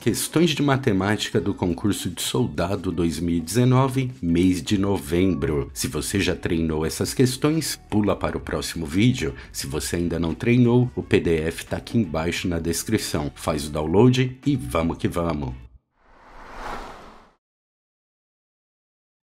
Questões de matemática do concurso de soldado 2019, mês de novembro. Se você já treinou essas questões, pula para o próximo vídeo. Se você ainda não treinou, o PDF está aqui embaixo na descrição. Faz o download e vamos que vamos!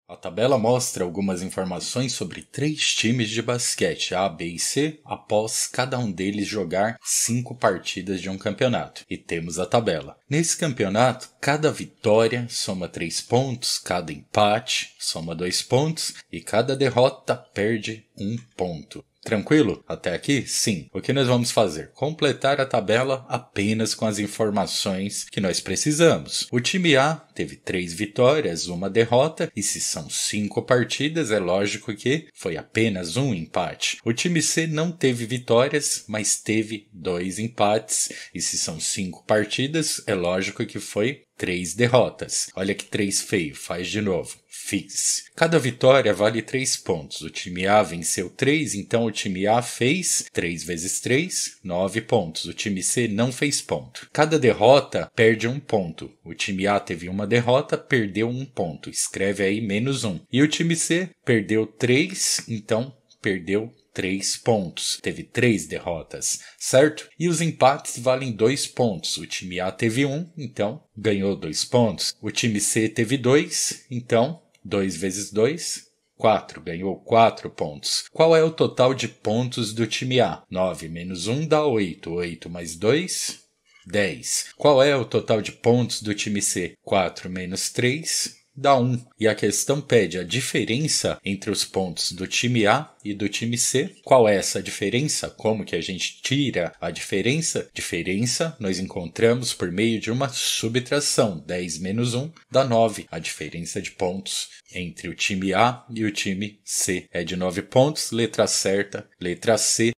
A tabela mostra algumas informações sobre 3 times de basquete A, B e C, após cada um deles jogar 5 partidas de um campeonato. E temos a tabela. Nesse campeonato, cada vitória soma 3 pontos, cada empate soma 2 pontos e cada derrota perde 1 ponto. Tranquilo? Até aqui? Sim. O que nós vamos fazer? Completar a tabela apenas com as informações que nós precisamos. O time A teve 3 vitórias, 1 derrota, e se são 5 partidas, é lógico que foi apenas 1 empate. O time C não teve vitórias, mas teve 2 empates, e se são 5 partidas, é lógico que foi 3 derrotas. Olha que 3 feio, faz de novo. Fiz. Cada vitória vale 3 pontos. O time A venceu 3, então o time A fez 3 vezes 3, 9 pontos. O time C não fez ponto. Cada derrota perde 1 ponto. O time A teve 1 derrota, perdeu 1 ponto. Escreve aí menos 1. E o time C perdeu 3, então perdeu 3 pontos. Teve 3 derrotas, certo? E os empates valem 2 pontos. O time A teve 1, então ganhou 2 pontos. O time C teve 2, então 2 vezes 2, 4. Ganhou 4 pontos. Qual é o total de pontos do time A? 9 menos 1 dá 8. 8 mais 2, 10. Qual é o total de pontos do time C? 4 menos 3... dá 1. E a questão pede a diferença entre os pontos do time A e do time C. Qual é essa diferença? Como que a gente tira a diferença? Diferença nós encontramos por meio de uma subtração. 10 menos 1 dá 9. A diferença de pontos entre o time A e o time C é de 9 pontos. Letra certa, letra C.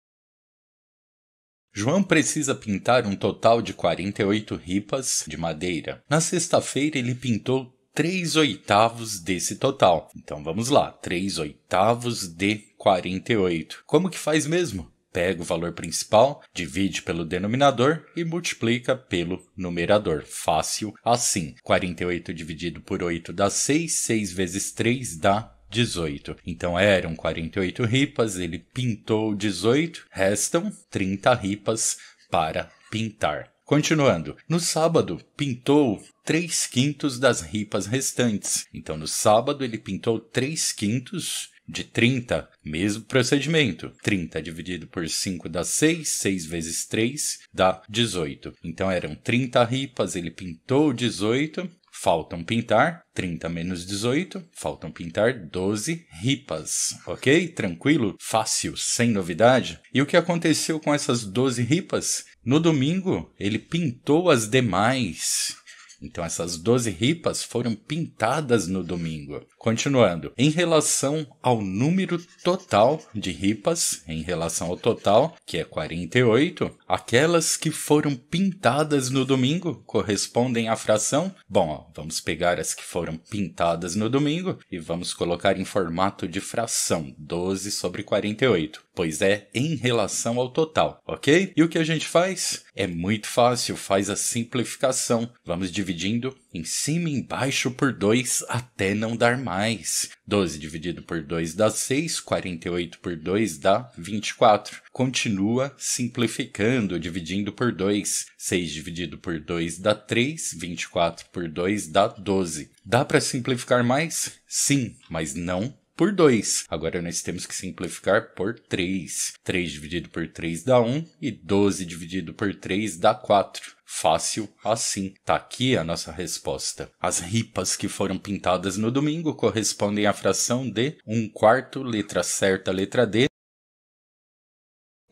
João precisa pintar um total de 48 ripas de madeira. Na sexta-feira ele pintou 3/8 desse total. Então vamos lá, 3/8 de 48. Como que faz mesmo? Pega o valor principal, divide pelo denominador e multiplica pelo numerador. Fácil assim. 48 dividido por 8 dá 6, 6 vezes 3 dá 18. Então eram 48 ripas, ele pintou 18, restam 30 ripas para pintar. Continuando, no sábado pintou 3/5 das ripas restantes. Então no sábado ele pintou 3/5 de 30, mesmo procedimento. 30 dividido por 5 dá 6, 6 vezes 3 dá 18. Então eram 30 ripas, ele pintou 18. Faltam pintar 30 menos 18, faltam pintar 12 ripas, ok? Tranquilo? Fácil, sem novidade? E o que aconteceu com essas 12 ripas? No domingo, ele pintou as demais. Então essas 12 ripas foram pintadas no domingo. Continuando, em relação ao número total de ripas, em relação ao total, que é 48, aquelas que foram pintadas no domingo correspondem à fração? Bom, ó, vamos pegar as que foram pintadas no domingo e vamos colocar em formato de fração, 12 sobre 48, pois é em relação ao total, ok? E o que a gente faz? É muito fácil, faz a simplificação. Vamos dividindo em cima e embaixo por 2 até não dar mais. 12 dividido por 2 dá 6, 48 por 2 dá 24. Continua simplificando, dividindo por 2. 6 dividido por 2 dá 3, 24 por 2 dá 12. Dá para simplificar mais? Sim, mas não por 2. Agora nós temos que simplificar por 3. 3 dividido por 3 dá 1 e 12 dividido por 3 dá 4. Fácil assim. Tá aqui a nossa resposta. As ripas que foram pintadas no domingo correspondem à fração de 1/4, letra certa, letra D.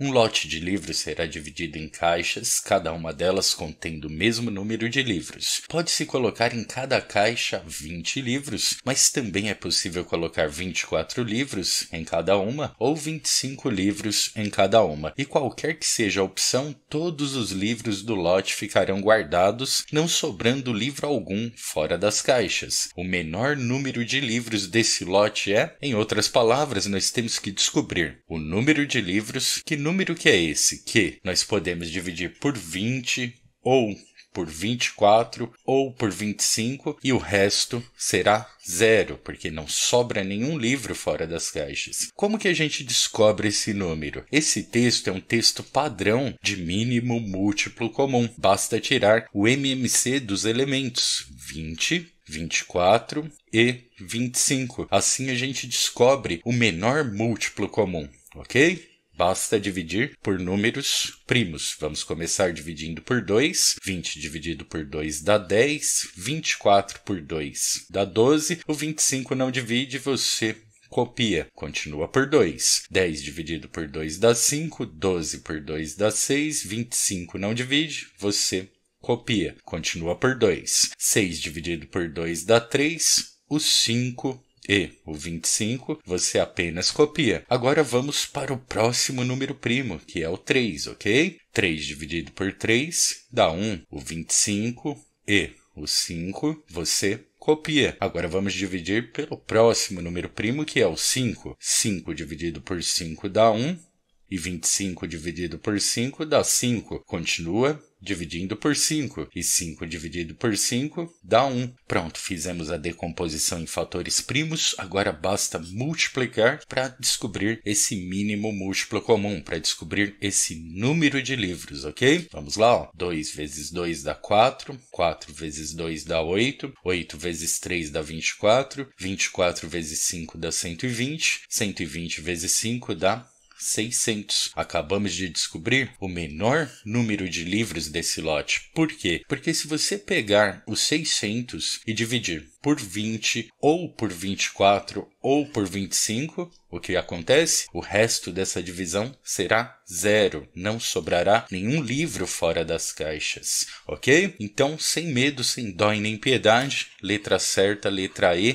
Um lote de livros será dividido em caixas, cada uma delas contendo o mesmo número de livros. Pode-se colocar em cada caixa 20 livros, mas também é possível colocar 24 livros em cada uma ou 25 livros em cada uma. E qualquer que seja a opção, todos os livros do lote ficarão guardados, não sobrando livro algum fora das caixas. O menor número de livros desse lote é, em outras palavras, nós temos que descobrir o número de livros. Que número que é esse? Que nós podemos dividir por 20 ou por 24 ou por 25 e o resto será 0, porque não sobra nenhum livro fora das caixas. Como que a gente descobre esse número? Esse texto é um texto padrão de mínimo múltiplo comum. Basta tirar o MMC dos elementos 20, 24 e 25. Assim a gente descobre o menor múltiplo comum, ok? Basta dividir por números primos. Vamos começar dividindo por 2. 20 dividido por 2 dá 10. 24 por 2 dá 12. O 25 não divide, você copia. Continua por 2. 10 dividido por 2 dá 5. 12 por 2 dá 6. 25 não divide, você copia. Continua por 2. 6 dividido por 2 dá 3. O 5 e o 25 você apenas copia. Agora vamos para o próximo número primo, que é o 3, ok? 3 dividido por 3 dá 1. O 25 e o 5 você copia. Agora vamos dividir pelo próximo número primo, que é o 5. 5 dividido por 5 dá 1. E 25 dividido por 5 dá 5. Continua dividindo por 5. E 5 dividido por 5 dá 1. Pronto, fizemos a decomposição em fatores primos. Agora basta multiplicar para descobrir esse mínimo múltiplo comum, para descobrir esse número de livros, ok? Vamos lá, ó. 2 vezes 2 dá 4. 4 vezes 2 dá 8. 8 vezes 3 dá 24. 24 vezes 5 dá 120. 120 vezes 5 dá 600. Acabamos de descobrir o menor número de livros desse lote. Por quê? Porque se você pegar os 600 e dividir por 20, ou por 24, ou por 25, o que acontece? O resto dessa divisão será 0. Não sobrará nenhum livro fora das caixas, ok? Então, sem medo, sem dó e nem piedade, letra certa, letra E.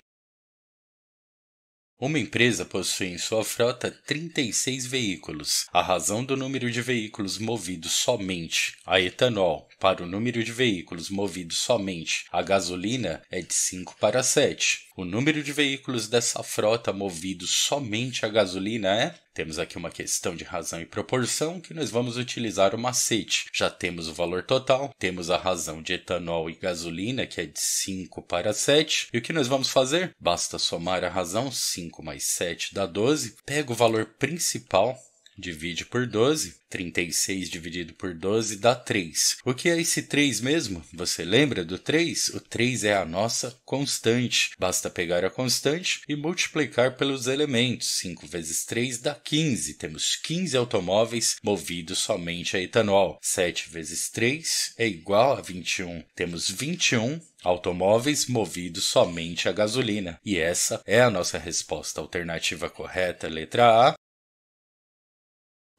Uma empresa possui em sua frota 36 veículos. A razão do número de veículos movidos somente a etanol para o número de veículos movidos somente a gasolina é de 5 para 7. O número de veículos dessa frota movidos somente a gasolina é... Temos aqui uma questão de razão e proporção que nós vamos utilizar o macete. Já temos o valor total, temos a razão de etanol e gasolina, que é de 5 para 7. E o que nós vamos fazer? Basta somar a razão, 5 mais 7 dá 12. Pega o valor principal, divide por 12. 36 dividido por 12 dá 3. O que é esse 3 mesmo? Você lembra do 3? O 3 é a nossa constante. Basta pegar a constante e multiplicar pelos elementos. 5 vezes 3 dá 15. Temos 15 automóveis movidos somente a etanol. 7 vezes 3 é igual a 21. Temos 21 automóveis movidos somente a gasolina. E essa é a nossa resposta. Alternativa correta, letra A.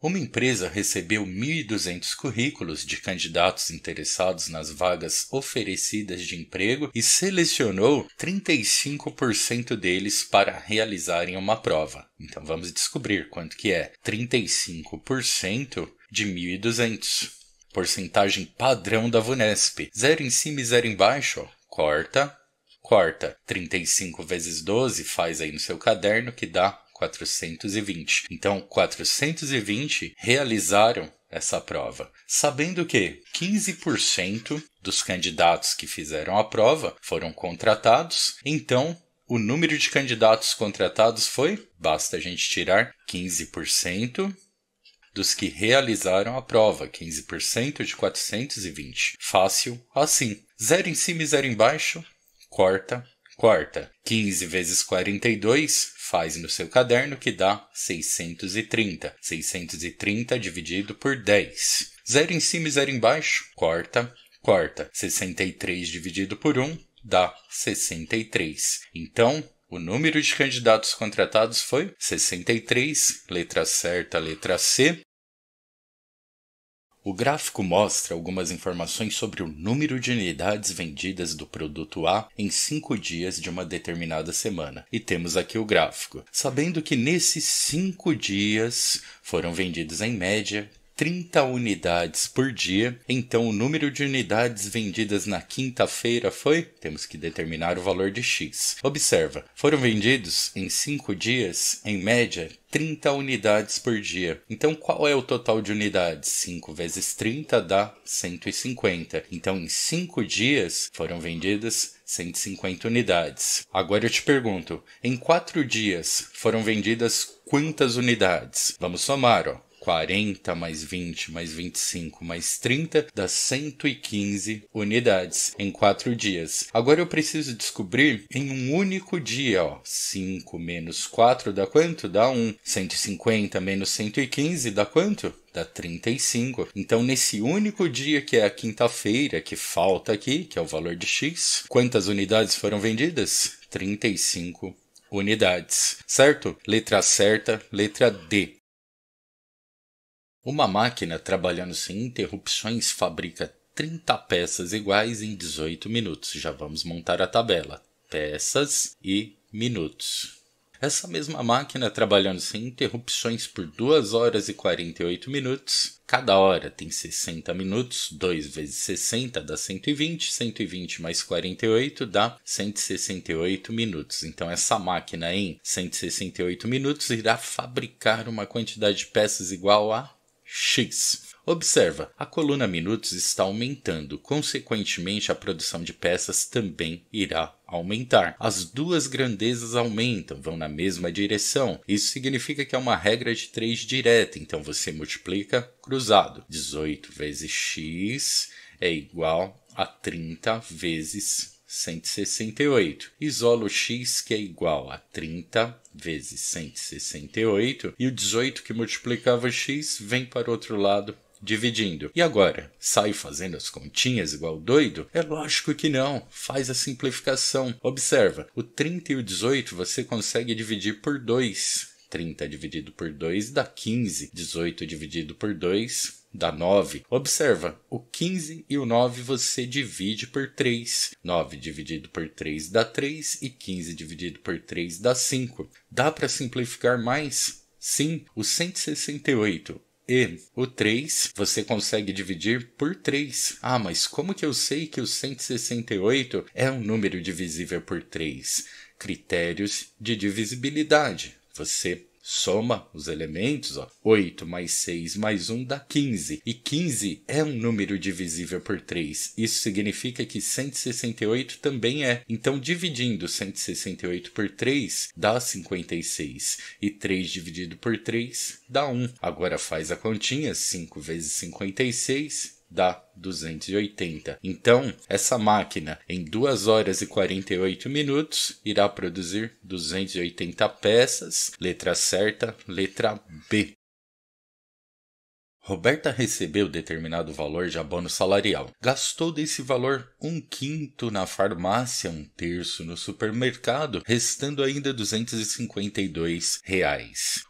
Uma empresa recebeu 1.200 currículos de candidatos interessados nas vagas oferecidas de emprego e selecionou 35% deles para realizarem uma prova. Então vamos descobrir quanto que é 35% de 1.200. Porcentagem padrão da VUNESP. 0 em cima e 0 embaixo, ó. Corta. 35 vezes 12 faz aí no seu caderno que dá 420. Então, 420 realizaram essa prova. Sabendo que 15% dos candidatos que fizeram a prova foram contratados, então o número de candidatos contratados foi, basta a gente tirar 15% dos que realizaram a prova, 15% de 420. Fácil assim. 0 em cima e 0 embaixo, corta. 15 vezes 42 faz no seu caderno que dá 630. 630 dividido por 10. 0 em cima e 0 embaixo, corta. 63 dividido por 1 dá 63. Então, o número de candidatos contratados foi 63, letra certa, letra C. O gráfico mostra algumas informações sobre o número de unidades vendidas do produto A em 5 dias de uma determinada semana. E temos aqui o gráfico. Sabendo que nesses 5 dias foram vendidos em média 30 unidades por dia, então o número de unidades vendidas na quinta-feira foi? Temos que determinar o valor de x. Observa, foram vendidos em 5 dias, em média, 30 unidades por dia. Então, qual é o total de unidades? 5 vezes 30 dá 150. Então, em 5 dias, foram vendidas 150 unidades. Agora eu te pergunto, em 4 dias, foram vendidas quantas unidades? Vamos somar, ó. 40 mais 20 mais 25 mais 30 dá 115 unidades em 4 dias. Agora eu preciso descobrir em um único dia, ó. 5 menos 4 dá quanto? Dá 1. 150 menos 115 dá quanto? Dá 35. Então, nesse único dia que é a quinta-feira, que falta aqui, que é o valor de x, quantas unidades foram vendidas? 35 unidades. Certo? Letra certa, letra D. Uma máquina trabalhando sem interrupções fabrica 30 peças iguais em 18 minutos. Já vamos montar a tabela. Peças e minutos. Essa mesma máquina trabalhando sem interrupções por 2 horas e 48 minutos. Cada hora tem 60 minutos. 2 vezes 60 dá 120. 120 mais 48 dá 168 minutos. Então, essa máquina em 168 minutos irá fabricar uma quantidade de peças igual a x. Observa, a coluna minutos está aumentando, consequentemente a produção de peças também irá aumentar. As duas grandezas aumentam, vão na mesma direção. Isso significa que é uma regra de 3 direta, então você multiplica cruzado. 18 vezes x é igual a 30 vezes 168. Isolo x, que é igual a 30 vezes 168, e o 18 que multiplicava x vem para o outro lado dividindo. E agora, sai fazendo as continhas igual doido? É lógico que não. Faz a simplificação. Observa, o 30 e o 18 você consegue dividir por 2. 30 dividido por 2 dá 15. 18 dividido por 2 dá 9. Observa, o 15 e o 9 você divide por 3. 9 dividido por 3 dá 3 e 15 dividido por 3 dá 5. Dá para simplificar mais? Sim, o 168 e o 3 você consegue dividir por 3. Ah, mas como que eu sei que o 168 é um número divisível por 3? Critérios de divisibilidade. Você soma os elementos, ó. 8 mais 6 mais 1 dá 15. E 15 é um número divisível por 3. Isso significa que 168 também é. Então, dividindo 168 por 3 dá 56. E 3 dividido por 3 dá 1. Agora faz a continha. 5 vezes 56 dá 280. Então, essa máquina, em 2 horas e 48 minutos, irá produzir 280 peças. Letra certa, letra B. Roberta recebeu determinado valor de abono salarial. Gastou desse valor 1/5 na farmácia, 1/3 no supermercado, restando ainda R$ 252.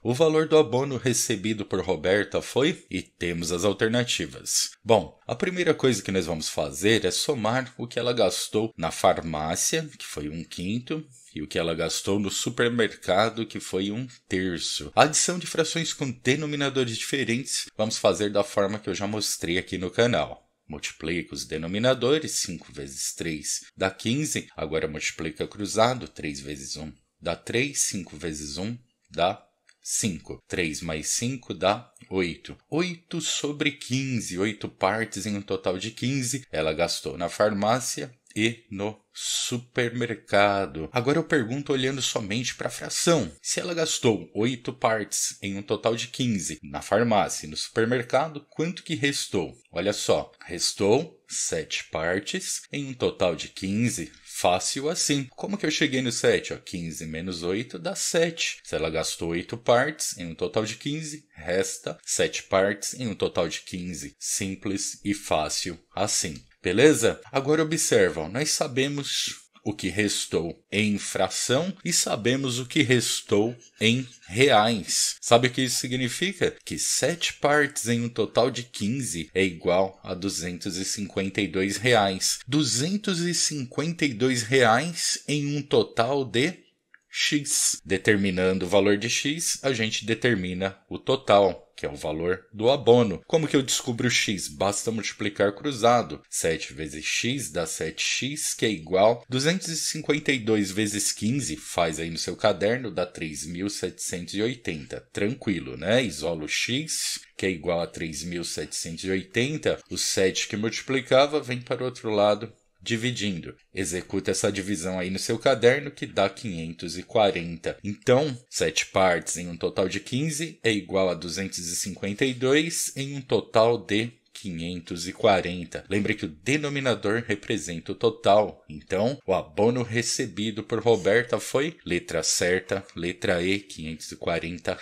O valor do abono recebido por Roberta foi? E temos as alternativas. Bom, a primeira coisa que nós vamos fazer é somar o que ela gastou na farmácia, que foi 1/5, e o que ela gastou no supermercado, que foi 1/3. A adição de frações com denominadores diferentes vamos fazer da forma que eu já mostrei aqui no canal. Multiplica os denominadores, 5 vezes 3 dá 15. Agora multiplica cruzado, 3 vezes 1 dá 3, 5 vezes 1 dá 5. 3 mais 5 dá 8. 8 sobre 15, 8 partes em um total de 15. Ela gastou na farmácia e no supermercado. Agora eu pergunto olhando somente para a fração. Se ela gastou 8 partes em um total de 15 na farmácia e no supermercado, quanto que restou? Olha só, restou 7 partes em um total de 15. Fácil assim. Como que eu cheguei no 7? 15 menos 8 dá 7. Se ela gastou 8 partes em um total de 15, resta 7 partes em um total de 15. Simples e fácil assim. Beleza? Agora observam, nós sabemos o que restou em fração e sabemos o que restou em reais. Sabe o que isso significa? Que 7 partes em um total de 15 é igual a R$ 252. R$ 252 em um total de x. Determinando o valor de x, a gente determina o total, que é o valor do abono. Como que eu descubro x? Basta multiplicar cruzado. 7 vezes x dá 7x, que é igual a 252 vezes 15, faz aí no seu caderno, dá 3.780. Tranquilo, né? Isolo x, que é igual a 3.780. O 7 que multiplicava vem para o outro lado, dividindo. Executa essa divisão aí no seu caderno, que dá 540. Então, 7 partes em um total de 15 é igual a 252 em um total de 540. Lembre que o denominador representa o total. Então, o abono recebido por Roberta foi, letra certa, letra E, R$ 540.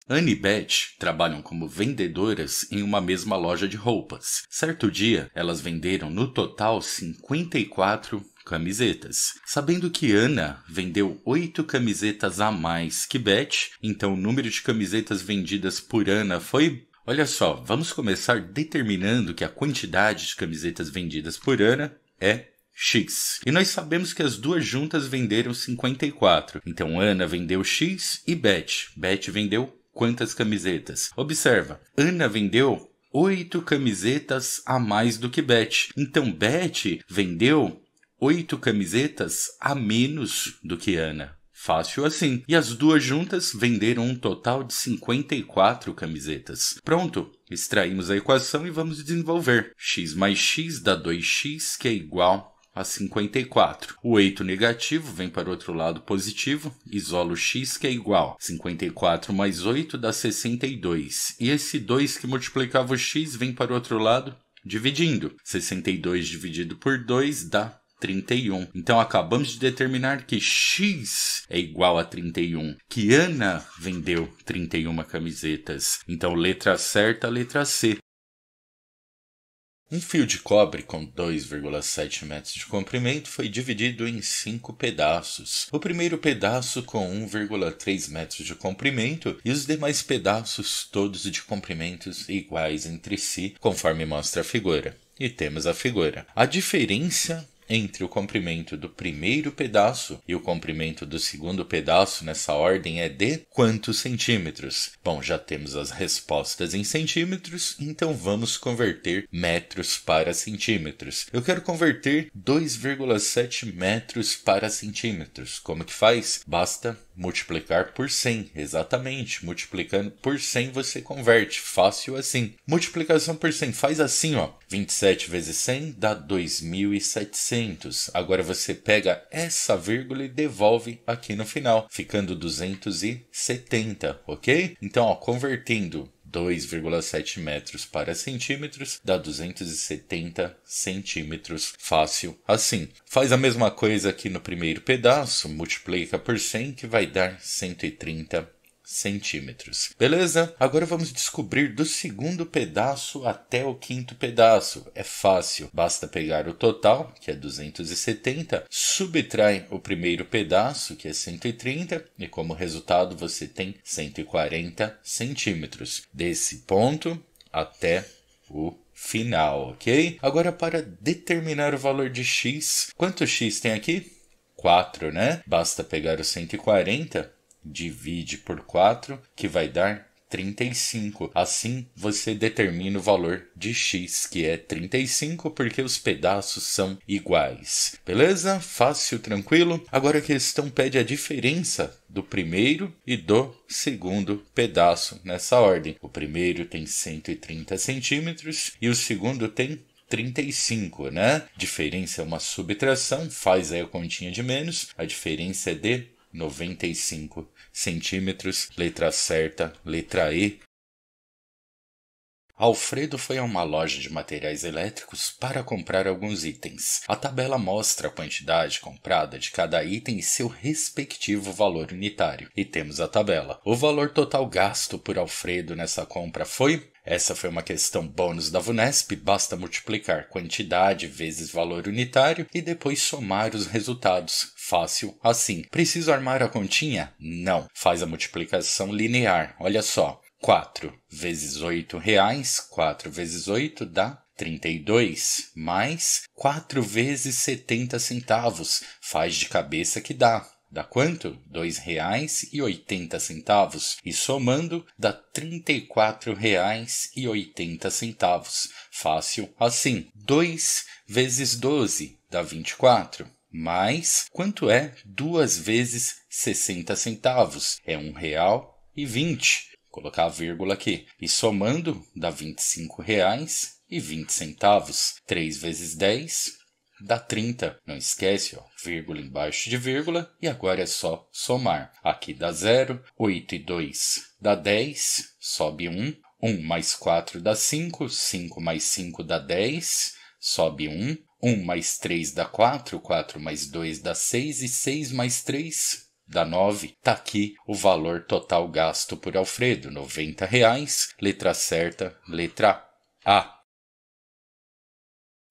Anne e Beth trabalham como vendedoras em uma mesma loja de roupas. Certo dia, elas venderam no total 54 camisetas. Sabendo que Ana vendeu 8 camisetas a mais que Beth, então o número de camisetas vendidas por Ana foi... Olha só, vamos começar determinando que a quantidade de camisetas vendidas por Ana é x. E nós sabemos que as duas juntas venderam 54. Então Ana vendeu x e Beth vendeu quantas camisetas? Observa, Ana vendeu 8 camisetas a mais do que Beth. Então Beth vendeu 8 camisetas a menos do que Ana. Fácil assim. E as duas juntas venderam um total de 54 camisetas. Pronto, extraímos a equação e vamos desenvolver. X mais x dá 2x, que é igual a 54. O 8 negativo vem para o outro lado positivo, isolo x, que é igual. 54 mais 8 dá 62. E esse 2 que multiplicava o x vem para o outro lado, dividindo. 62 dividido por 2 dá 31. Então, acabamos de determinar que x é igual a 31. Que Ana vendeu 31 camisetas. Então, letra certa, letra C. Um fio de cobre com 2,7 metros de comprimento foi dividido em 5 pedaços. O primeiro pedaço com 1,3 metros de comprimento e os demais pedaços todos de comprimentos iguais entre si, conforme mostra a figura. E temos a figura. A diferença entre o comprimento do primeiro pedaço e o comprimento do segundo pedaço nessa ordem é de quantos centímetros? Bom, já temos as respostas em centímetros, então vamos converter metros para centímetros. Eu quero converter 2,7 metros para centímetros. Como que faz? Basta multiplicar por 100, exatamente. Multiplicando por 100 você converte, fácil assim. Multiplicação por 100 faz assim, ó. 27 vezes 100 dá 2.700. Agora você pega essa vírgula e devolve aqui no final, ficando 270, ok? Então, ó, convertendo 2,7 metros para centímetros dá 270 centímetros. Fácil assim. Faz a mesma coisa aqui no primeiro pedaço, multiplica por 100 que vai dar 130 centímetros. Beleza? Agora vamos descobrir do segundo pedaço até o quinto pedaço. É fácil. Basta pegar o total, que é 270, subtrai o primeiro pedaço, que é 130, e como resultado você tem 140 centímetros. Desse ponto até o final, ok? Agora, para determinar o valor de x, quanto x tem aqui? 4, né? Basta pegar o 140, divide por 4, que vai dar 35. Assim, você determina o valor de x, que é 35, porque os pedaços são iguais. Beleza? Fácil, tranquilo? Agora a questão pede a diferença do primeiro e do segundo pedaço nessa ordem. O primeiro tem 130 centímetros e o segundo tem 35, né? Diferença é uma subtração, faz aí a continha de menos. A diferença é de 95 centímetros, letra certa, letra E. Alfredo foi a uma loja de materiais elétricos para comprar alguns itens. A tabela mostra a quantidade comprada de cada item e seu respectivo valor unitário. E temos a tabela. O valor total gasto por Alfredo nessa compra foi... Essa foi uma questão bônus da VUNESP, basta multiplicar quantidade vezes valor unitário e depois somar os resultados. Fácil assim. Preciso armar a continha? Não. Faz a multiplicação linear. Olha só. 4 vezes R$ 8, 4 vezes 8 dá 32 mais 4 vezes 70 centavos. Faz de cabeça que dá. Dá quanto? R$ 2,80. E somando, dá R$ 34,80. Fácil assim. 2 vezes 12 dá 24. Mais quanto é 2 vezes 60 centavos? É R$ 1,20. Colocar a vírgula aqui. E somando, dá R$ 25,20. 3 vezes 10 dá 30. Não esquece, ó, vírgula embaixo de vírgula. E agora é só somar. Aqui dá 0. 8 e 2 dá 10. Sobe 1. 1 mais 4 dá 5. 5 mais 5 dá 10. Sobe 1. 1 mais 3 dá 4. 4 mais 2 dá 6. E 6 mais 3 dá 9. Tá aqui o valor total gasto por Alfredo. R$ 90. Letra certa, letra A.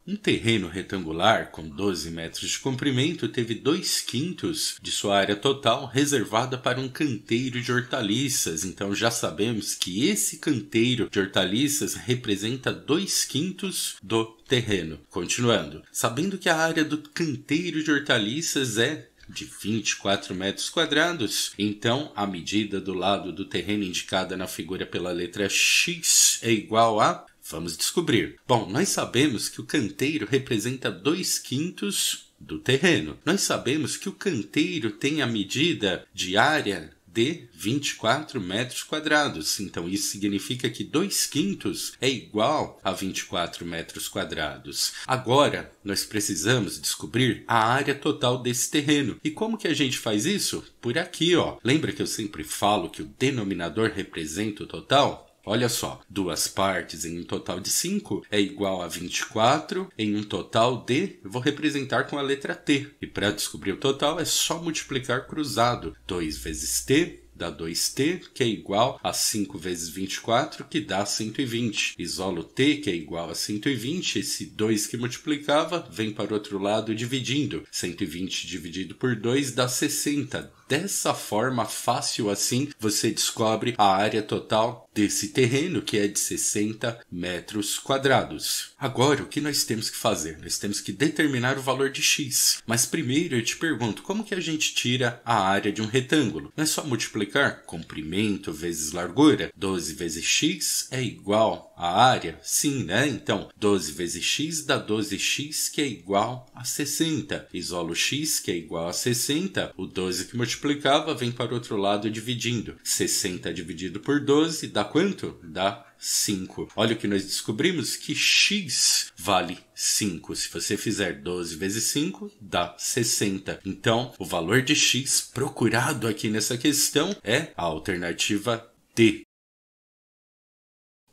Um terreno retangular com 12 metros de comprimento teve 2/5 de sua área total reservada para um canteiro de hortaliças. Então já sabemos que esse canteiro de hortaliças representa 2/5 do terreno. Continuando, sabendo que a área do canteiro de hortaliças é de 24 metros quadrados, então a medida do lado do terreno indicada na figura pela letra X é igual a... Vamos descobrir. Bom, nós sabemos que o canteiro representa 2/5 do terreno. Nós sabemos que o canteiro tem a medida de área de 24 metros quadrados. Então, isso significa que 2/5 é igual a 24 metros quadrados. Agora, nós precisamos descobrir a área total desse terreno. E como que a gente faz isso? Por aqui, ó. Lembra que eu sempre falo que o denominador representa o total? Olha só, 2 partes em um total de 5 é igual a 24 em um total de... Eu vou representar com a letra T. E para descobrir o total é só multiplicar cruzado. 2 vezes T dá 2T, que é igual a 5 vezes 24, que dá 120. Isolo T, que é igual a 120. Esse 2 que multiplicava vem para o outro lado dividindo. 120 dividido por 2 dá 60. Dessa forma, fácil assim, você descobre a área total desse terreno, que é de 60 metros quadrados. Agora, o que nós temos que fazer? Nós temos que determinar o valor de x. Mas primeiro eu te pergunto, como que a gente tira a área de um retângulo? Não é só multiplicar? Comprimento vezes largura. 12 vezes x é igual à área? Sim, né? Então, 12 vezes x dá 12x, que é igual a 60. Isolo x, que é igual a 60. O 12 que multiplicava vem para o outro lado dividindo. 60 dividido por 12 dá quanto? Dá 5. Olha o que nós descobrimos, que x vale 5. Se você fizer 12 vezes 5, dá 60. Então, o valor de x procurado aqui nessa questão é a alternativa D.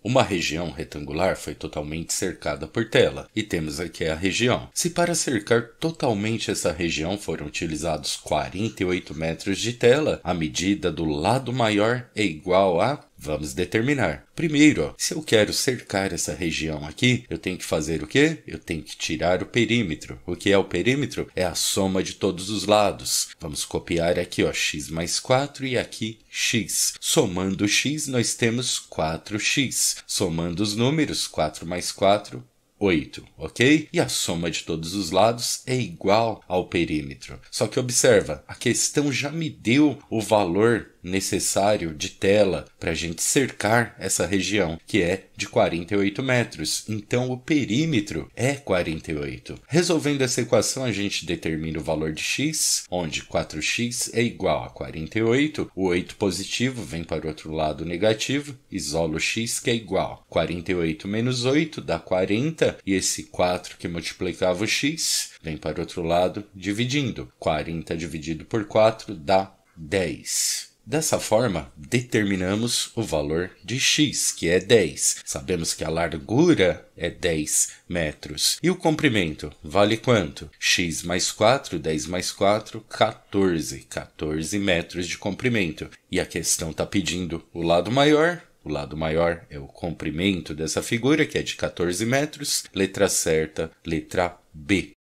Uma região retangular foi totalmente cercada por tela, e temos aqui a região. Se para cercar totalmente essa região foram utilizados 48 metros de tela, a medida do lado maior é igual a... Vamos determinar. Primeiro, ó, se eu quero cercar essa região aqui, eu tenho que fazer o quê? Eu tenho que tirar o perímetro. O que é o perímetro? É a soma de todos os lados. Vamos copiar aqui, ó, x mais 4 e aqui x. Somando x, nós temos 4x. Somando os números, 4 mais 4, 8, ok? E a soma de todos os lados é igual ao perímetro. Só que observa, a questão já me deu o valor necessário de tela para a gente cercar essa região, que é de 48 metros. Então, o perímetro é 48. Resolvendo essa equação, a gente determina o valor de x, onde 4x é igual a 48. O 8 positivo vem para o outro lado negativo. Isolo x, que é igual a 48 menos 8 dá 40. E esse 4 que multiplicava o x vem para o outro lado dividindo. 40 dividido por 4 dá 10. Dessa forma, determinamos o valor de x, que é 10. Sabemos que a largura é 10 metros. E o comprimento vale quanto? X mais 4, 10 mais 4, 14. 14 metros de comprimento. E a questão está pedindo o lado maior. O lado maior é o comprimento dessa figura, que é de 14 metros. Letra certa, letra B.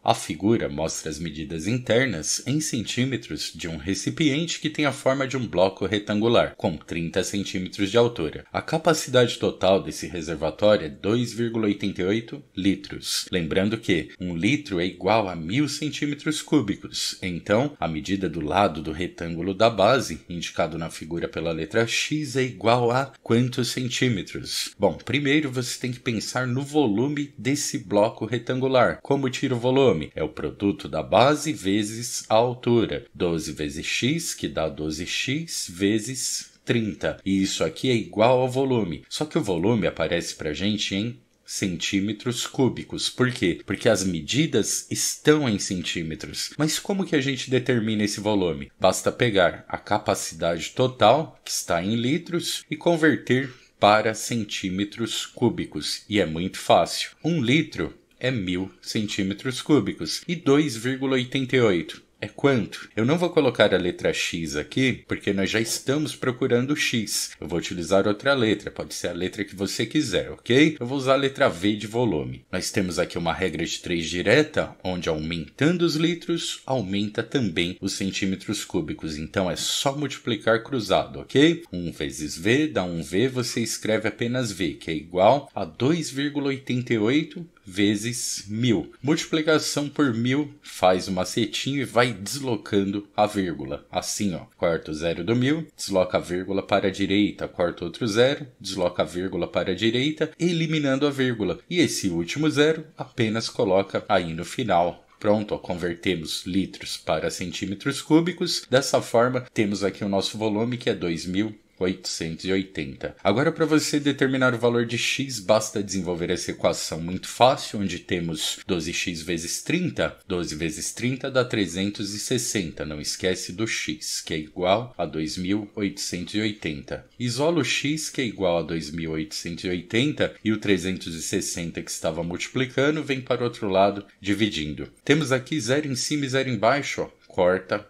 A figura mostra as medidas internas em centímetros de um recipiente que tem a forma de um bloco retangular, com 30 centímetros de altura. A capacidade total desse reservatório é 2,88 litros. Lembrando que 1 litro é igual a 1.000 centímetros cúbicos. Então, a medida do lado do retângulo da base, indicado na figura pela letra X, é igual a quantos centímetros? Bom, primeiro você tem que pensar no volume desse bloco retangular. Como tira o volume? É o produto da base vezes a altura. 12 vezes x, que dá 12x, vezes 30. E isso aqui é igual ao volume. Só que o volume aparece pra gente em centímetros cúbicos. Por quê? Porque as medidas estão em centímetros. Mas como que a gente determina esse volume? Basta pegar a capacidade total, que está em litros, e converter para centímetros cúbicos. E é muito fácil. 1 litro é 1.000 centímetros cúbicos. E 2,88 é quanto? Eu não vou colocar a letra X aqui, porque nós já estamos procurando X. Eu vou utilizar outra letra, pode ser a letra que você quiser, ok? Eu vou usar a letra V de volume. Nós temos aqui uma regra de 3 direta, onde aumentando os litros, aumenta também os centímetros cúbicos. Então é só multiplicar cruzado, ok? 1 vezes V dá 1V, você escreve apenas V, que é igual a 2,88 vezes 1.000. Multiplicação por 1.000 faz o macetinho e vai deslocando a vírgula. Assim, ó, corta o zero do 1.000, desloca a vírgula para a direita, corta outro zero, desloca a vírgula para a direita, eliminando a vírgula. E esse último zero apenas coloca aí no final. Pronto, ó, convertemos litros para centímetros cúbicos. Dessa forma, temos aqui o nosso volume, que é 2.880. Agora, para você determinar o valor de x, basta desenvolver essa equação muito fácil, onde temos 12x vezes 30. 12 vezes 30 dá 360. Não esquece do x, que é igual a 2.880. Isola o x, que é igual a 2.880, e o 360 que estava multiplicando vem para o outro lado, dividindo. Temos aqui 0 em cima e 0 embaixo, ó. Corta.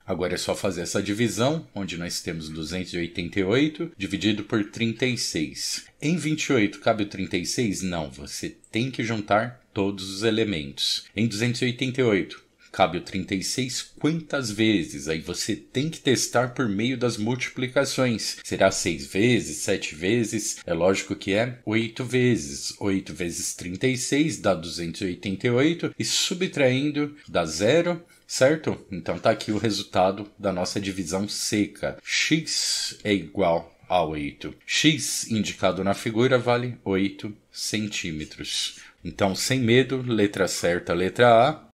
Agora é só fazer essa divisão, onde nós temos 288 dividido por 36. Em 28 cabe o 36? Não, você tem que juntar todos os elementos. Em 288 cabe o 36 quantas vezes? Aí você tem que testar por meio das multiplicações. Será 6 vezes, 7 vezes? É lógico que é 8 vezes. 8 vezes 36 dá 288 e subtraindo dá 0. Certo? Então tá aqui o resultado da nossa divisão seca. X é igual a 8. X, indicado na figura, vale 8 centímetros. Então, sem medo, letra certa, letra A.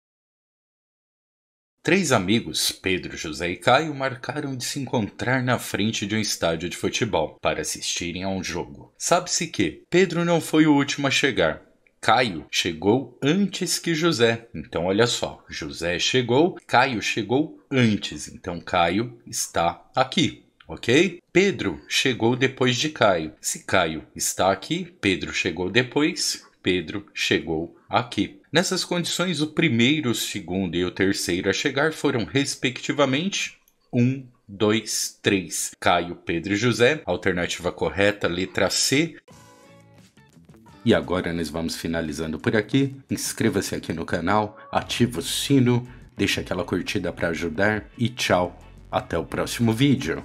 3 amigos, Pedro, José e Caio, marcaram de se encontrar na frente de um estádio de futebol para assistirem a um jogo. Sabe-se que Pedro não foi o último a chegar. Caio chegou antes que José. Então, olha só. José chegou, Caio chegou antes. Então, Caio está aqui, ok? Pedro chegou depois de Caio. Se Caio está aqui, Pedro chegou depois, Pedro chegou aqui. Nessas condições, o primeiro, o segundo e o terceiro a chegar foram, respectivamente, 1, 2, 3. Caio, Pedro e José. Alternativa correta, letra C. E agora nós vamos finalizando por aqui. Inscreva-se aqui no canal, ativa o sino, deixa aquela curtida para ajudar e tchau. Até o próximo vídeo.